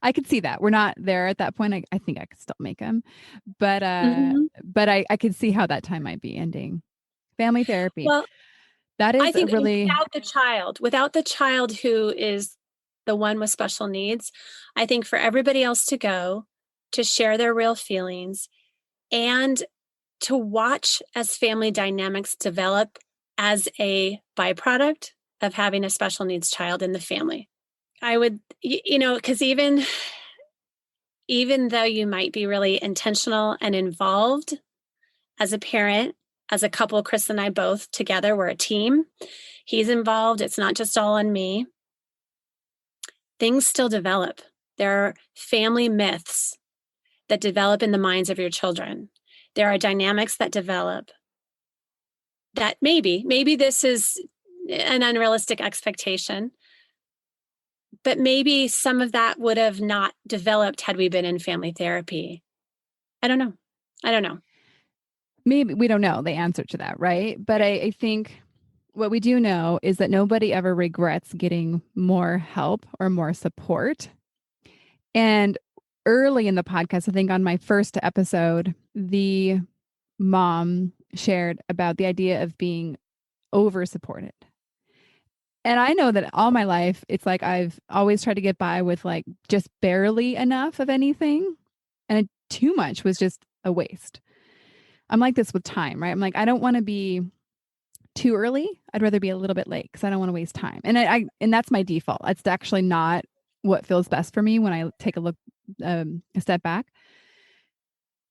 A: I could see that we're not there at that point. I think I could still make them, but I could see how that time might be ending. Family therapy.
C: Well,
A: that is
C: I think
A: really
C: without the child who is the one with special needs, I think for everybody else to go, to share their real feelings and to watch as family dynamics develop as a byproduct of having a special needs child in the family. I would, because even though you might be really intentional and involved as a parent, as a couple, Chris and I both together, we're a team. He's involved. It's not just all on me. Things still develop. There are family myths that develop in the minds of your children. There are dynamics that develop that maybe this is an unrealistic expectation, but maybe some of that would have not developed had we been in family therapy. I don't know.
A: Maybe we don't know the answer to that, right? But I think what we do know is that nobody ever regrets getting more help or more support. And early in the podcast, I think on my first episode, the mom shared about the idea of being over supported. And I know that all my life, it's like I've always tried to get by with like just barely enough of anything. And too much was just a waste. I'm like this with time, right? I'm like, I don't want to be too early. I'd rather be a little bit late because I don't want to waste time. And and that's my default. It's actually not what feels best for me when I take a look, a step back.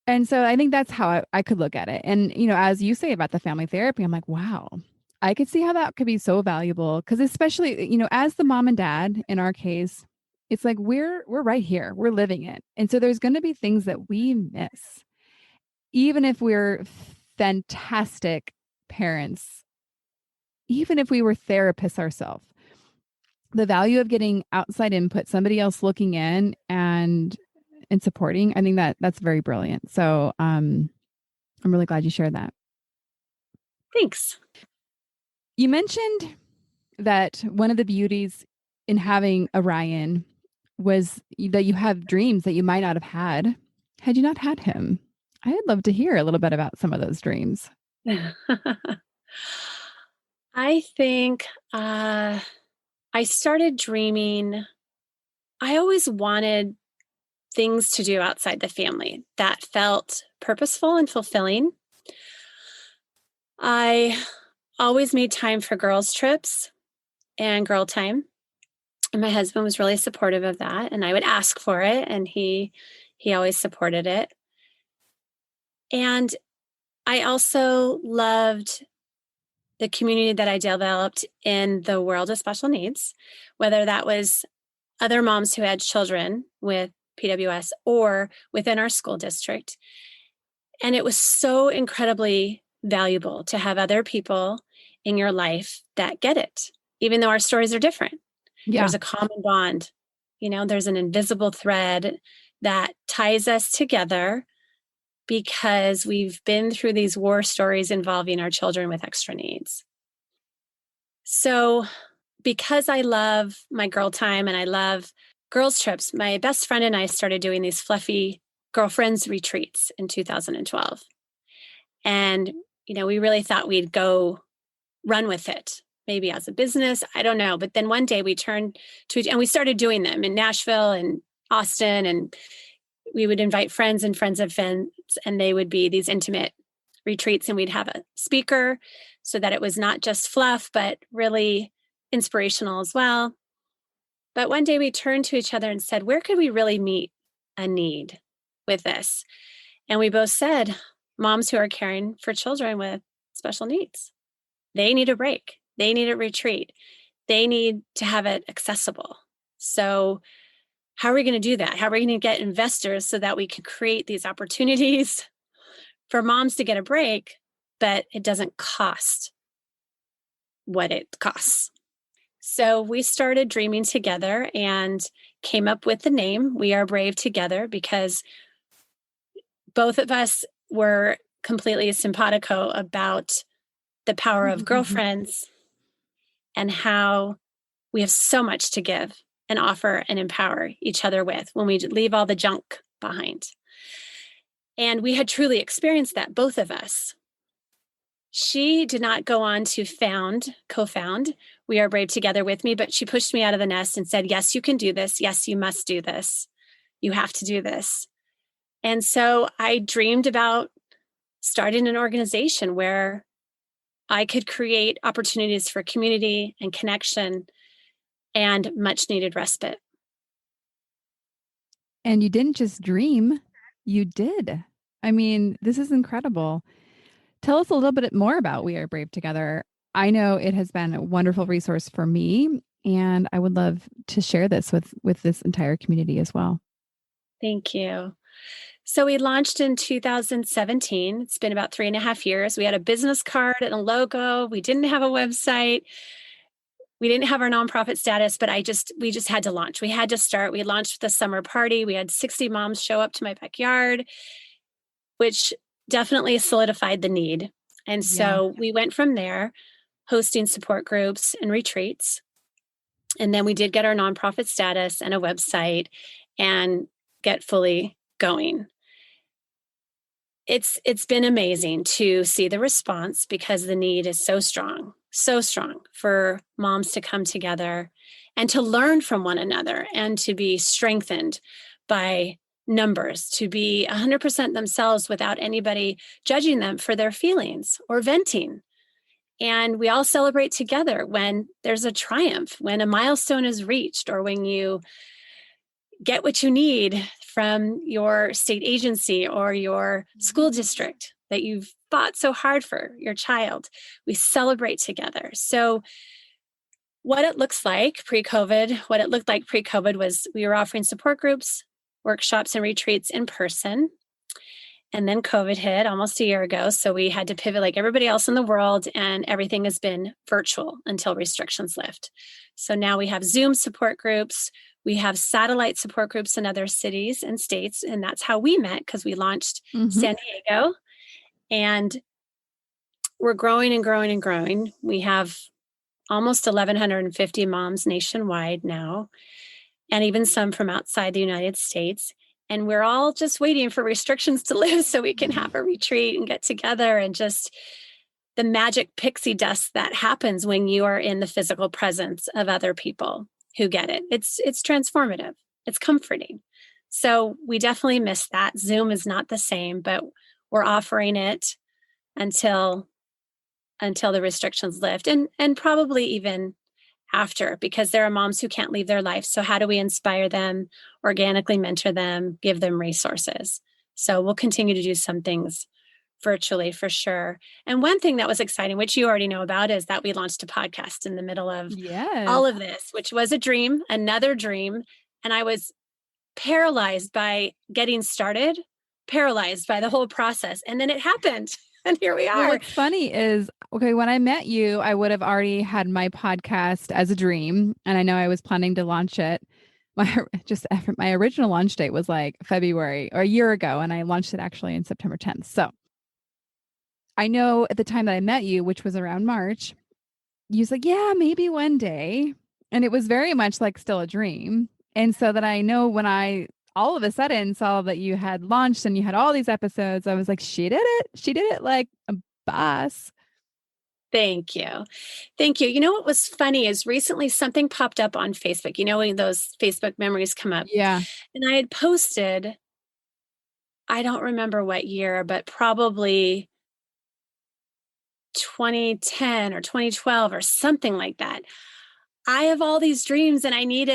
A: And so I think that's how I could look at it. And, as you say about the family therapy, I'm like, wow, I could see how that could be so valuable. Because especially, as the mom and dad, in our case, it's like, we're right here, we're living it. And so there's going to be things that we miss, even if we're fantastic parents, even if we were therapists ourselves. The value of getting outside input, somebody else looking in and supporting, I think that's very brilliant. So I'm really glad you shared that.
C: Thanks.
A: You mentioned that one of the beauties in having Orion was that you have dreams that you might not have had you not had him. I'd love to hear a little bit about some of those dreams.
C: I think I started dreaming. I always wanted things to do outside the family that felt purposeful and fulfilling. I always made time for girls' trips and girl time. And my husband was really supportive of that. And I would ask for it, and he always supported it. And I also loved the community that I developed in the world of special needs, whether that was other moms who had children with PWS or within our school district. And it was so incredibly valuable to have other people in your life that get it, even though our stories are different. Yeah. There's a common bond, there's an invisible thread that ties us together because we've been through these war stories involving our children with extra needs. So because I love my girl time and I love girls' trips, my best friend and I started doing these fluffy girlfriends retreats in 2012. And, we really thought we'd go run with it, maybe as a business. I don't know. But then one day we turned to, and we started doing them in Nashville and Austin, and we would invite friends and friends of friends retreats, and they would be these intimate retreats, and we'd have a speaker so that it was not just fluff, but really inspirational as well. But one day we turned to each other and said, where could we really meet a need with this? And we both said, moms who are caring for children with special needs. They need a break. They need a retreat. They need to have it accessible. So how are we going to do that? How are we going to get investors so that we can create these opportunities for moms to get a break, but it doesn't cost what it costs? So we started dreaming together and came up with the name We Are Brave Together, because both of us were completely simpatico about the power of girlfriends and how we have so much to give and offer and empower each other with when we leave all the junk behind. And we had truly experienced that, both of us. She did not go on to co-found We Are Brave Together with me, but she pushed me out of the nest and said, yes, you can do this. Yes, you must do this. You have to do this. And so I dreamed about starting an organization where I could create opportunities for community and connection and much needed respite.
A: And you didn't just dream, you did. I mean, this is incredible. Tell us a little bit more about We Are Brave Together. I know it has been a wonderful resource for me, and I would love to share this with this entire community as well.
C: Thank you. So we launched in 2017. It's been about 3.5 years. We had a business card and a logo. We didn't have a website. We didn't have our nonprofit status, but we just had to launch. We had to start. We launched the summer party. We had 60 moms show up to my backyard, which definitely solidified the need. And so we went from there, hosting support groups and retreats. And then we did get our nonprofit status and a website and get fully going. It's been amazing to see the response, because the need is so strong for moms to come together and to learn from one another and to be strengthened by numbers, to be 100% themselves without anybody judging them for their feelings or venting. And we all celebrate together when there's a triumph, when a milestone is reached, or when you get what you need from your state agency or your school district that you've fought so hard for your child. We celebrate together. So what it looks like pre-COVID, what it looked like pre-COVID was we were offering support groups, workshops, and retreats in person. And then COVID hit almost a year ago. So we had to pivot like everybody else in the world, and everything has been virtual until restrictions lift. So now we have Zoom support groups. We have satellite support groups in other cities and states. And that's how we met, because we launched San Diego, and we're growing and growing and growing. We have almost 1,150 moms nationwide now, and even some from outside the United States. And we're all just waiting for restrictions to lift so we can have a retreat and get together, and just the magic pixie dust that happens when you are in the physical presence of other people who get it. It's transformative. It's comforting. So we definitely miss that. Zoom is not the same, but we're offering it until the restrictions lift, and probably even after, because there are moms who can't leave their life. So how do we inspire them, organically mentor them, give them resources? So we'll continue to do some things virtually for sure. And one thing that was exciting, which you already know about, is that we launched a podcast in the middle of all of this, which was a dream, another dream. And I was paralyzed by getting started, paralyzed by the whole process. And then it happened. And here we are.
A: Well, what's funny is, okay, when I met you, I would have already had my podcast as a dream. And I know I was planning to launch it. My original launch date was like February or a year ago. And I launched it actually in September 10th. So I know at the time that I met you, which was around March, you was like, yeah, maybe one day. And it was very much like still a dream. And so that I know when I all of a sudden saw that you had launched and you had all these episodes, I was like, she did it. She did it like a boss.
C: Thank you. Thank you. You know, what was funny is recently something popped up on Facebook, when those Facebook memories come up.
A: Yeah.
C: And I had posted I don't remember what year, but probably 2010 or 2012 or something like that. I have all these dreams and I need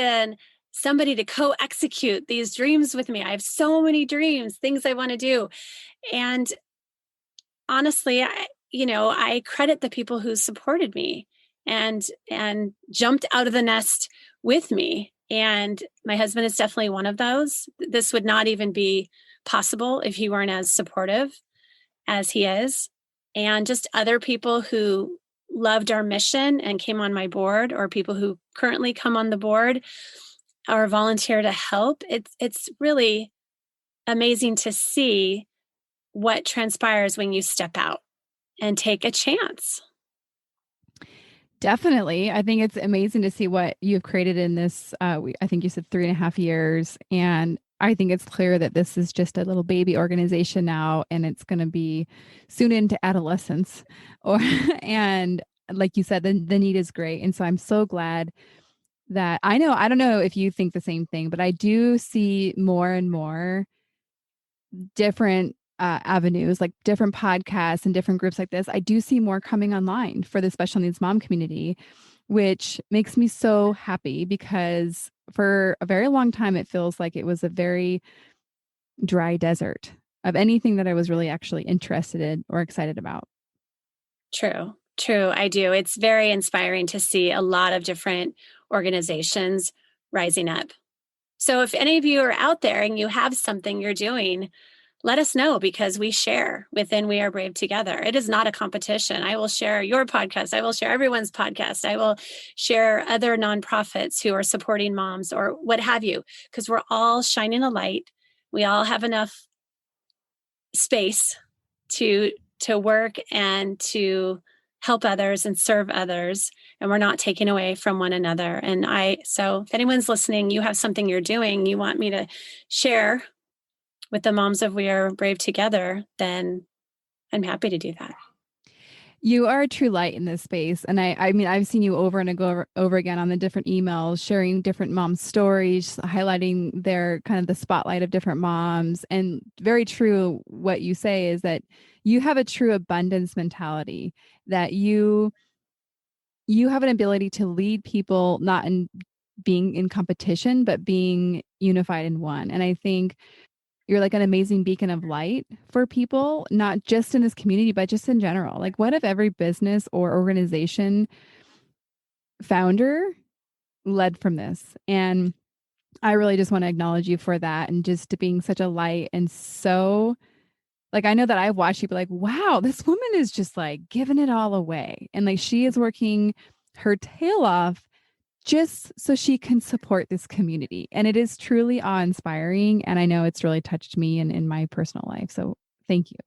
C: somebody to co-execute these dreams with me. I have so many dreams, things I want to do. And honestly, I credit the people who supported me and jumped out of the nest with me. And my husband is definitely one of those. This would not even be possible if he weren't as supportive as he is. And just other people who loved our mission and came on my board, or people who currently come on the board or volunteer to help. It's really amazing to see what transpires when you step out and take a chance.
A: Definitely. I think it's amazing to see what you've created in this. I think you said 3.5 years. And I think it's clear that this is just a little baby organization now, and it's going to be soon into adolescence. And like you said, the need is great. And so I'm so glad that I don't know if you think the same thing, but I do see more and more different avenues, like different podcasts and different groups like this. I do see more coming online for the special needs mom community, which makes me so happy, because for a very long time, it feels like it was a very dry desert of anything that I was really actually interested in or excited about.
C: True. True. I do. It's very inspiring to see a lot of different organizations rising up. So if any of you are out there and you have something you're doing, let us know, because we share within We Are Brave together. It is not a competition. I will share your podcast. I will share everyone's podcast. I will share other nonprofits who are supporting moms or what have you, because we're all shining a light. We all have enough space to work and to help others and serve others, and we're not taking away from one another. So if anyone's listening, you have something you're doing, you want me to share with the moms of We Are Brave together, then I'm happy to do that.
A: You are a true light in this space. And I mean, I've seen you over and over again on the different emails, sharing different moms' stories, highlighting their kind of the spotlight of different moms. And very true, what you say is that you have a true abundance mentality, that you have an ability to lead people, not in being in competition, but being unified in one. And I think you're like an amazing beacon of light for people, not just in this community, but just in general. Like, what if every business or organization founder led from this? And I really just want to acknowledge you for that, and just to being such a light. And so, like, I know that I've watched people like, wow, this woman is just like giving it all away. And like, she is working her tail off just so she can support this community. And it is truly awe-inspiring. And I know it's really touched me in my personal life. So thank you.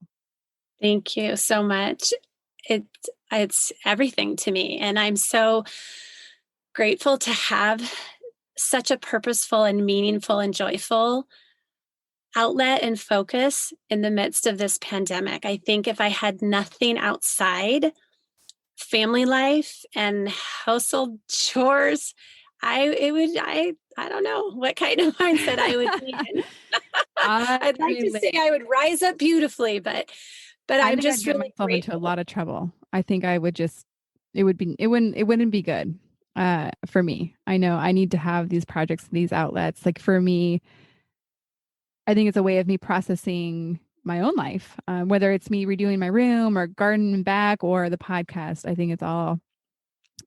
C: Thank you so much. It's everything to me. And I'm so grateful to have such a purposeful and meaningful and joyful outlet and focus in the midst of this pandemic. I think if I had nothing outside family life and household chores, I don't know what kind of mindset I would be in. I'd like to say I would rise up beautifully, but I'm just
A: I'd get
C: really
A: myself into a lot of trouble. I think I would just, it wouldn't be good for me. I know I need to have these projects, these outlets. Like, for me, I think it's a way of me processing my own life, whether it's me redoing my room or garden back or the podcast. I think it's all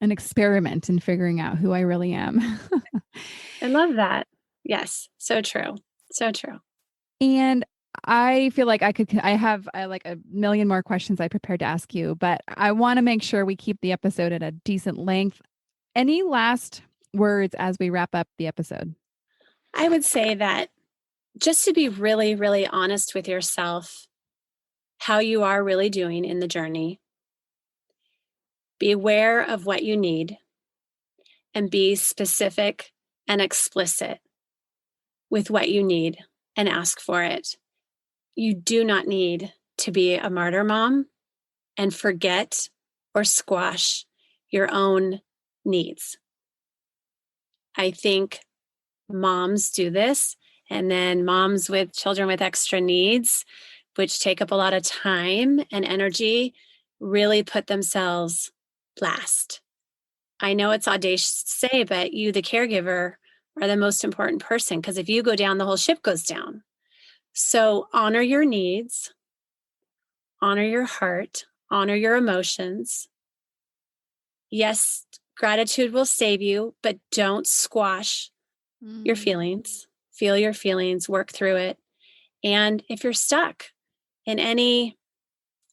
A: an experiment in figuring out who I really am.
C: I love that. Yes. So true. So true.
A: And I feel like I have like a million more questions I prepared to ask you, but I want to make sure we keep the episode at a decent length. Any last words as we wrap up the episode?
C: I would say that just to be really, really honest with yourself, how you are really doing in the journey. Be aware of what you need and be specific and explicit with what you need and ask for it. You do not need to be a martyr mom and forget or squash your own needs. I think moms do this And then moms with children with extra needs, which take up a lot of time and energy, really put themselves last. I know it's audacious to say, but you, the caregiver, are the most important person, because if you go down, the whole ship goes down. So honor your needs, honor your heart, honor your emotions. Yes, gratitude will save you, but don't squash your feelings. Feel your feelings, work through it. And if you're stuck in any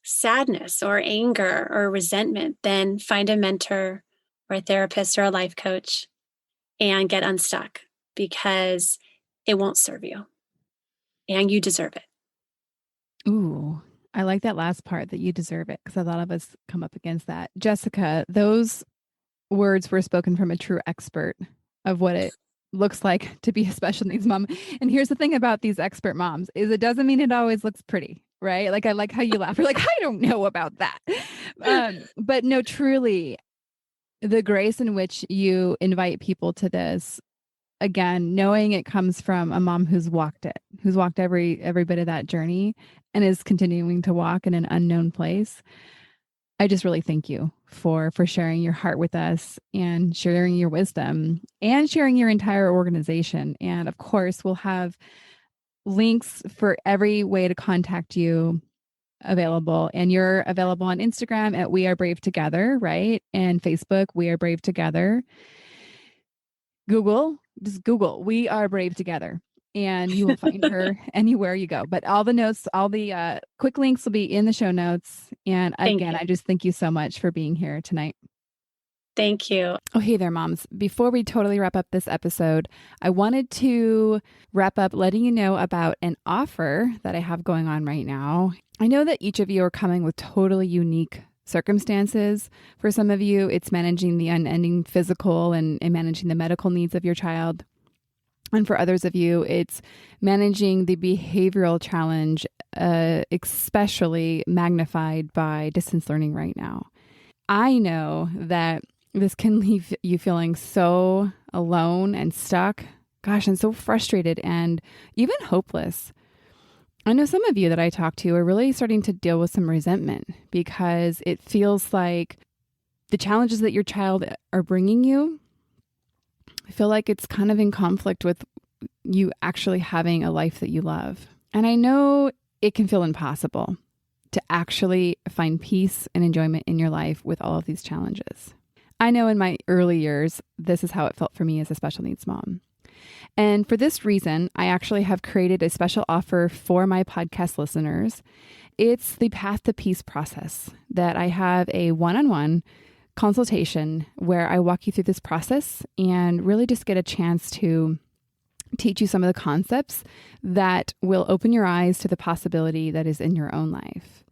C: sadness or anger or resentment, then find a mentor or a therapist or a life coach and get unstuck, because it won't serve you and you deserve it.
A: Ooh, I like that last part, that you deserve it, because a lot of us come up against that. Jessica, those words were spoken from a true expert of what it looks like to be a special needs mom. And here's the thing about these expert moms is it doesn't mean it always looks pretty, right? Like, I like how you laugh. You're like, I don't know about that. But no, truly, the grace in which you invite people to this, again, knowing it comes from a mom who's walked every bit of that journey and is continuing to walk in an unknown place. I just really thank you for sharing your heart with us and sharing your wisdom and sharing your entire organization. And of course, we'll have links for every way to contact you available. And you're available on Instagram at We Are Brave Together, right? And Facebook, We Are Brave Together. Just Google We Are Brave Together, and you will find her anywhere you go. But all the notes, all the quick links will be in the show notes. And again, I just thank you so much for being here tonight.
C: Thank you.
A: Oh, hey there, moms. Before we totally wrap up this episode, I wanted to wrap up letting you know about an offer that I have going on right now. I know that each of you are coming with totally unique circumstances. For some of you, it's managing the unending physical and managing the medical needs of your child. And for others of you, it's managing the behavioral challenge, especially magnified by distance learning right now. I know that this can leave you feeling so alone and stuck, and so frustrated and even hopeless. I know some of you that I talk to are really starting to deal with some resentment because it feels like the challenges that your child are bringing you, I feel like it's kind of in conflict with you actually having a life that you love. And I know it can feel impossible to actually find peace and enjoyment in your life with all of these challenges. I know in my early years, this is how it felt for me as a special needs mom. And for this reason, I actually have created a special offer for my podcast listeners. It's the Path to Peace process, that I have a one-on-one consultation where I walk you through this process and really just get a chance to teach you some of the concepts that will open your eyes to the possibility that is in your own life.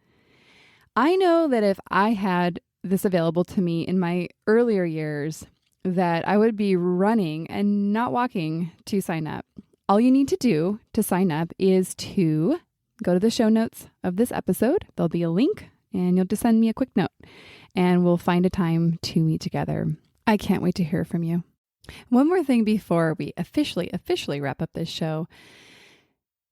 A: I know that if I had this available to me in my earlier years, that I would be running and not walking to sign up. All you need to do to sign up is to go to the show notes of this episode. There'll be a link and you'll just send me a quick note and we'll find a time to meet together. I can't wait to hear from you. One more thing before we officially wrap up this show.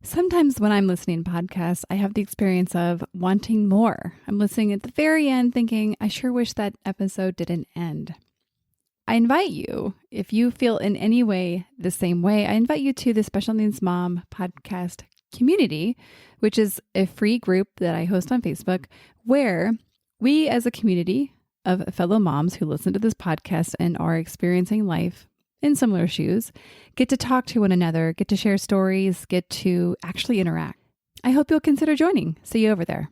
A: Sometimes when I'm listening to podcasts, I have the experience of wanting more. I'm listening at the very end thinking, I sure wish that episode didn't end. I invite you, if you feel in any way the same way, I invite you to the Special Needs Mom podcast community, which is a free group that I host on Facebook, where we as a community of fellow moms who listen to this podcast and are experiencing life in similar shoes, get to talk to one another, get to share stories, get to actually interact. I hope you'll consider joining. See you over there.